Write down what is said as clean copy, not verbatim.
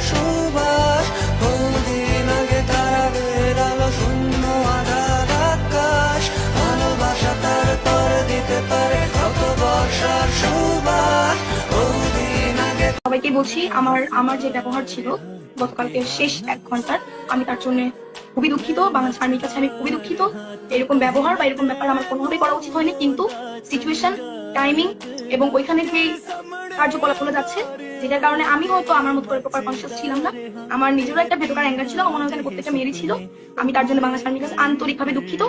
সুবাস, বহুদিন আগে তারা বেরালো শূন্য আধার আকাশ, ভালোবাসা তারপর দিতে পারে কত বর্ষার সুবাস, বহুদিন আগে। সবাইকে বলছি, আমার যে ব্যবহার ছিল গতকালকে শেষ 1 ঘন্টার, আমি তার জন্য খুবই দুঃখিত। বাংলাদেশ আর্মির কাছে আমি খুবই দুঃখিত। এরকম ব্যবহার বা এরকম ব্যাপার আমার কোনোভাবেই করা উচিত হয়নি, কিন্তু সিচুয়েশন, টাইমিং এবং ওইখানে যে কার্যকলাপ চলে যাচ্ছে, যেটার কারণে আমি হয়তো আমার মতো করে প্রপার কনসিয়াস ছিলাম না। আমার নিজেরও একটা ভেতরকার অ্যাঙ্গার ছিল, আমার মনে হয় প্রত্যেকটা মেয়েরই ছিল। আমি তার জন্য বাংলাদেশ আর্মির কাছে আন্তরিকভাবে দুঃখিত।